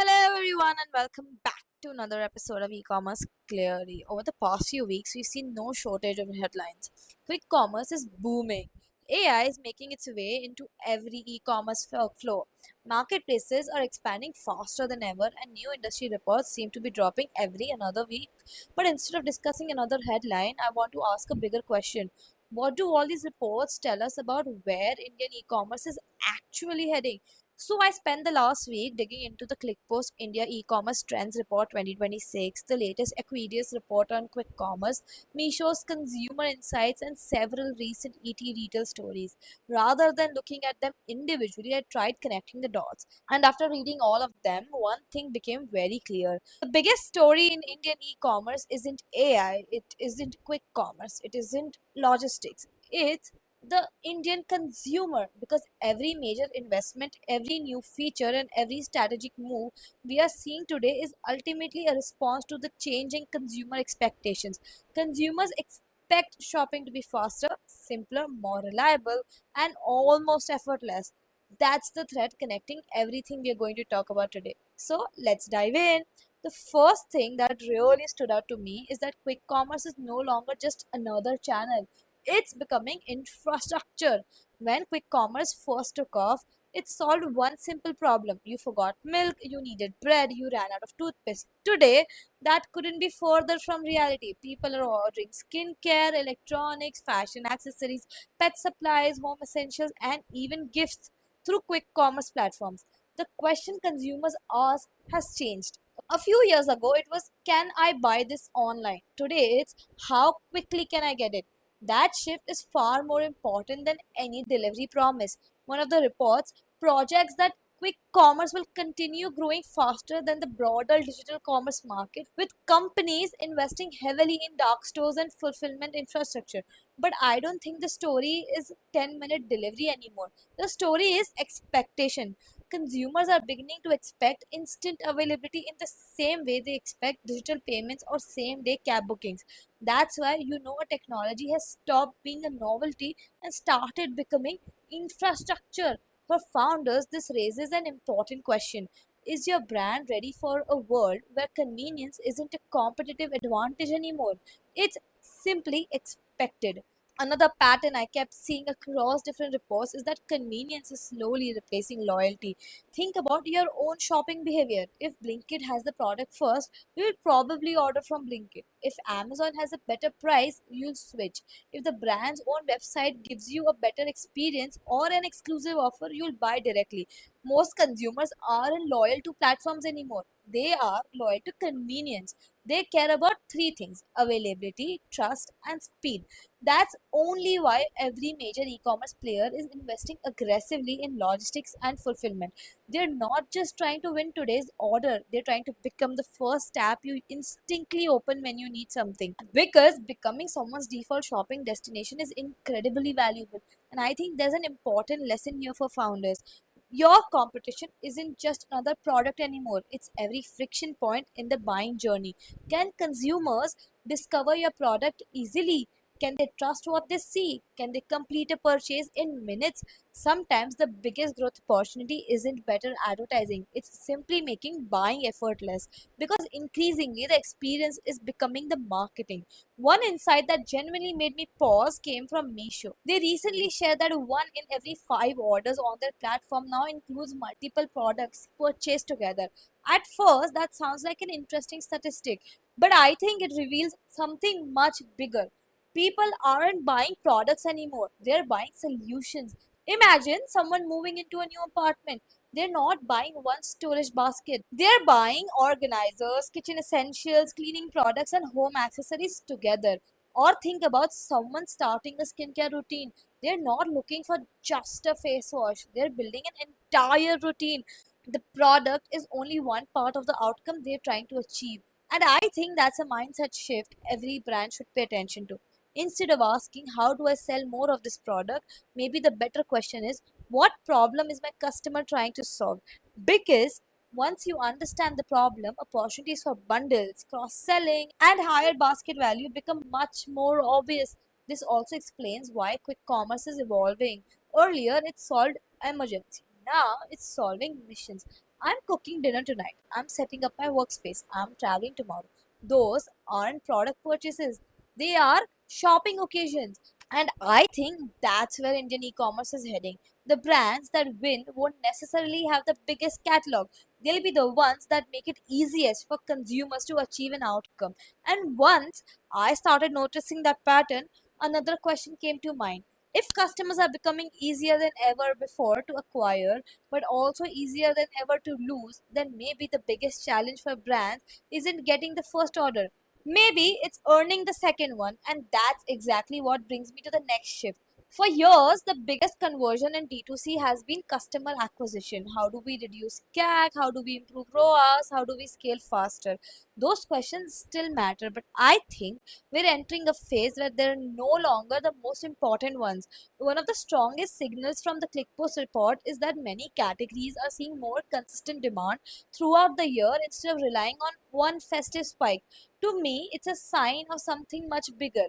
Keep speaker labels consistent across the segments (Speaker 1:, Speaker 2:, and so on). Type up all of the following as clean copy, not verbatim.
Speaker 1: Hello, everyone, and welcome back to another episode of E-commerce Clearly. Over the past few weeks, we've seen no shortage of headlines. Quick commerce is booming. AI is making its way into every e-commerce flow. Marketplaces are expanding faster than ever, and new industry reports seem to be dropping every another week. But instead of discussing another headline, I want to ask a bigger question. What do all these reports tell us about where Indian e-commerce is actually heading? So I spent the last week digging into the ClickPost India e-commerce trends report 2026, the latest Equidius report on quick commerce, Misho's consumer insights, and several recent ET retail stories. Rather than looking at them individually, I tried connecting the dots. And after reading all of them, one thing became very clear. The biggest story in Indian e-commerce isn't AI, it isn't quick commerce, it isn't logistics. It's the Indian consumer, because every major investment, every new feature, and every strategic move we are seeing today is ultimately a response to the changing consumer expectations. Consumers expect shopping to be faster, simpler, more reliable, and almost effortless. That's the thread connecting everything we are going to talk about today. So let's dive in. The first thing that really stood out to me is that quick commerce is no longer just another channel, it's becoming infrastructure. When quick commerce first took off, it solved one simple problem. You forgot milk, you needed bread, you ran out of toothpaste. Today, that couldn't be further from reality. People are ordering skincare, electronics, fashion accessories, pet supplies, home essentials, and even gifts through quick commerce platforms. The question consumers ask has changed. A few years ago, it was, can I buy this online? Today, it's, how quickly can I get it? That shift is far more important than any delivery promise. One of the reports projects that quick commerce will continue growing faster than the broader digital commerce market, with companies investing heavily in dark stores and fulfillment infrastructure. But I don't think the story is 10-minute delivery anymore. The story is expectation. Consumers are beginning to expect instant availability in the same way they expect digital payments or same day cab bookings. That's why a technology has stopped being a novelty and started becoming infrastructure. For founders, this raises an important question. Is your brand ready for a world where convenience isn't a competitive advantage anymore? It's simply expected. Another pattern I kept seeing across different reports is that convenience is slowly replacing loyalty. Think about your own shopping behavior. If Blinkit has the product first, you will probably order from Blinkit. If Amazon has a better price, you'll switch. If the brand's own website gives you a better experience or an exclusive offer, you'll buy directly. Most consumers aren't loyal to platforms anymore. They are loyal to convenience. They care about three things: availability, trust, and speed. That's only why every major e-commerce player is investing aggressively in logistics and fulfillment. They're not just trying to win today's order, they're trying to become the first tab you instinctively open when you need something. Because becoming someone's default shopping destination is incredibly valuable. And I think there's an important lesson here for founders. Your competition isn't just another product anymore, it's every friction point in the buying journey. Can consumers discover your product easily? Can they trust what they see? Can they complete a purchase in minutes? Sometimes the biggest growth opportunity isn't better advertising, it's simply making buying effortless, because increasingly the experience is becoming the marketing. One insight that genuinely made me pause came from Meesho. They recently shared that one in every five orders on their platform now includes multiple products purchased together. At first, that sounds like an interesting statistic, but I think it reveals something much bigger. People aren't buying products anymore, they're buying solutions. Imagine someone moving into a new apartment. They're not buying one storage basket, they're buying organizers, kitchen essentials, cleaning products, and home accessories together. Or think about someone starting a skincare routine. They're not looking for just a face wash, they're building an entire routine. The product is only one part of the outcome they're trying to achieve. And I think that's a mindset shift every brand should pay attention to. Instead of asking, how do I sell more of this product? Maybe the better question is, what problem is my customer trying to solve? Because once you understand the problem, opportunities for bundles, cross selling, and higher basket value become much more obvious. This also explains why quick commerce is evolving. Earlier, it solved emergency. Now, it's solving missions. I'm cooking dinner tonight. I'm setting up my workspace. I'm traveling tomorrow. Those aren't product purchases, they are shopping occasions. And I think that's where Indian e-commerce is heading. The brands that win won't necessarily have the biggest catalog. They'll be the ones that make it easiest for consumers to achieve an outcome. And once I started noticing that pattern, another question came to mind. If customers are becoming easier than ever before to acquire, but also easier than ever to lose, then maybe the biggest challenge for brands isn't getting the first order. Maybe it's earning the second one, and that's exactly what brings me to the next shift. For years, the biggest conversion in D2C has been customer acquisition. How do we reduce CAC? How do we improve ROAS? How do we scale faster? Those questions still matter, but I think we're entering a phase where they're no longer the most important ones. One of the strongest signals from the ClickPost report is that many categories are seeing more consistent demand throughout the year instead of relying on one festive spike. To me, it's a sign of something much bigger.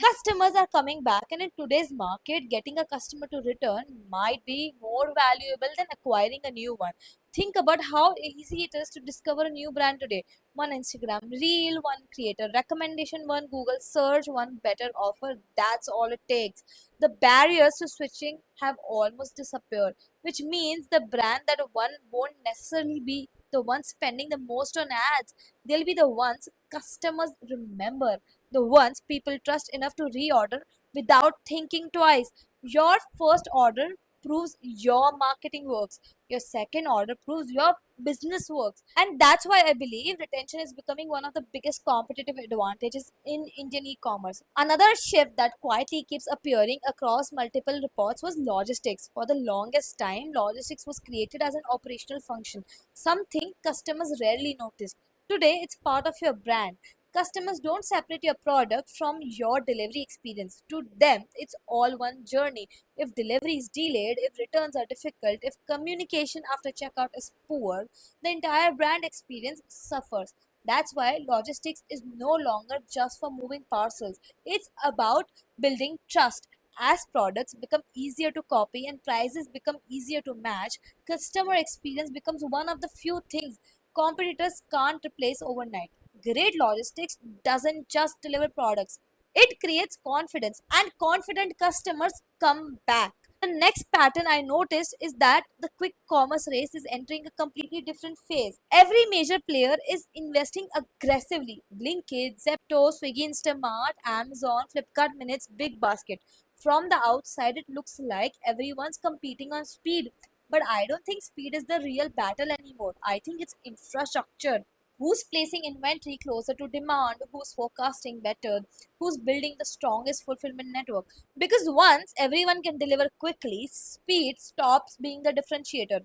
Speaker 1: Customers are coming back, and in today's market, getting a customer to return might be more valuable than acquiring a new one. Think about how easy it is to discover a new brand today. One Instagram reel, one creator recommendation, one Google search, one better offer. That's all it takes. The barriers to switching have almost disappeared, which means the brand that one won't necessarily be the one spending the most on ads. They'll be the ones customers remember, the ones people trust enough to reorder without thinking twice. Your first order proves your marketing works. Your second order proves your business works. And that's why I believe retention is becoming one of the biggest competitive advantages in Indian e-commerce. Another shift that quietly keeps appearing across multiple reports was logistics. For the longest time, logistics was created as an operational function, something customers rarely noticed. Today, it's part of your brand. Customers don't separate your product from your delivery experience. To them, it's all one journey. If delivery is delayed, if returns are difficult, if communication after checkout is poor, the entire brand experience suffers. That's why logistics is no longer just for moving parcels, it's about building trust. As products become easier to copy and prices become easier to match, customer experience becomes one of the few things competitors can't replace overnight. Great logistics doesn't just deliver products, it creates confidence, and confident customers come back. The next pattern I noticed is that the quick commerce race is entering a completely different phase. Every major player is investing aggressively. Blinkit, Zepto, Swiggy, Instamart, Amazon, Flipkart Minutes, Big Basket. From the outside, it looks like everyone's competing on speed. But I don't think speed is the real battle anymore. I think it's infrastructure. Who's placing inventory closer to demand? Who's forecasting better? Who's building the strongest fulfillment network? Because once everyone can deliver quickly, speed stops being the differentiator.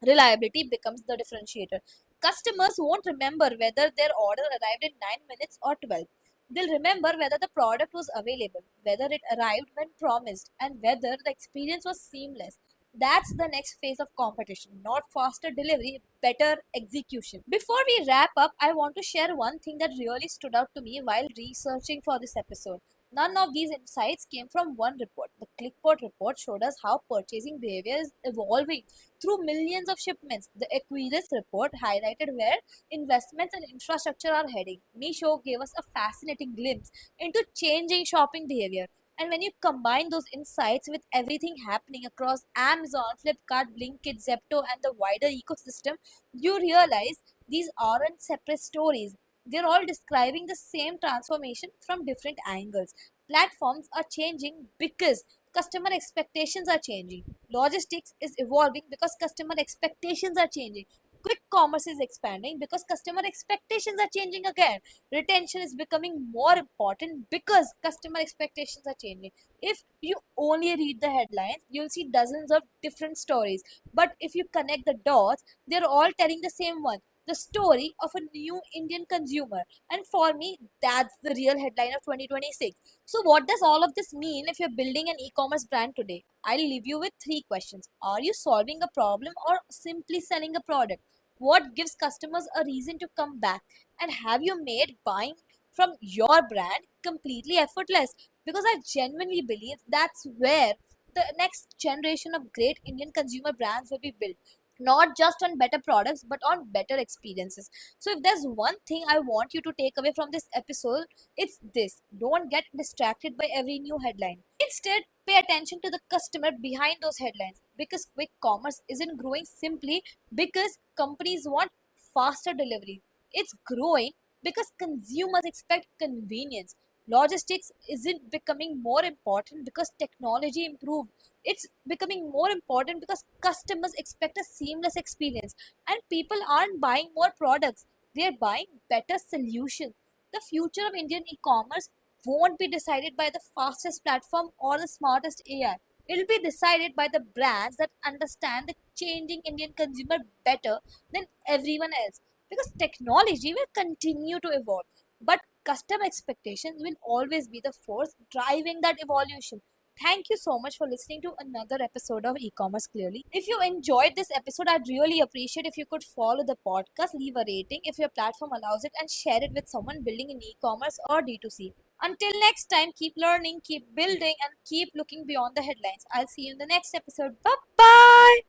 Speaker 1: Reliability becomes the differentiator. Customers won't remember whether their order arrived in 9 minutes or 12. They'll remember whether the product was available, whether it arrived when promised, and whether the experience was seamless. That's the next phase of competition, not faster delivery, better execution. Before we wrap up, I want to share one thing that really stood out to me while researching for this episode. None of these insights came from one report. The Clickport report showed us how purchasing behavior is evolving through millions of shipments. The Equiris report highlighted where investments and infrastructure are heading. Misho gave us a fascinating glimpse into changing shopping behavior. And when you combine those insights with everything happening across Amazon, Flipkart, Blinkit, Zepto, and the wider ecosystem, you realize these aren't separate stories. They're all describing the same transformation from different angles. Platforms are changing because customer expectations are changing. Logistics is evolving because customer expectations are changing. Quick commerce is expanding because customer expectations are changing again. Retention is becoming more important because customer expectations are changing. If you only read the headlines, you'll see dozens of different stories. But if you connect the dots, they're all telling the same one, the story of a new Indian consumer. And for me, that's the real headline of 2026. So, what does all of this mean if you're building an e commerce brand today? I'll leave you with three questions. Are you solving a problem or simply selling a product? What gives customers a reason to come back? And have you made buying from your brand completely effortless? Because I genuinely believe that's where the next generation of great Indian consumer brands will be built. not just on better products but on better experiences. So if there's one thing I want you to take away from this episode, it's this: don't get distracted by every new headline. Instead, pay attention to the customer behind those headlines, because quick commerce isn't growing simply because companies want faster delivery. It's growing because consumers expect convenience. Logistics isn't becoming more important because technology improved. It's becoming more important because customers expect a seamless experience, and people aren't buying more products, they're buying better solutions. The future of Indian e-commerce won't be decided by the fastest platform or the smartest AI. It'll be decided by the brands that understand the changing Indian consumer better than everyone else, because technology will continue to evolve, but customer expectations will always be the force driving that evolution. Thank you so much for listening to another episode of E-commerce Clearly. If you enjoyed this episode, I'd really appreciate if you could follow the podcast, leave a rating if your platform allows it, and share it with someone building in e-commerce or D2C. Until next time, keep learning, keep building, and keep looking beyond the headlines. I'll see you in the next episode. Bye bye.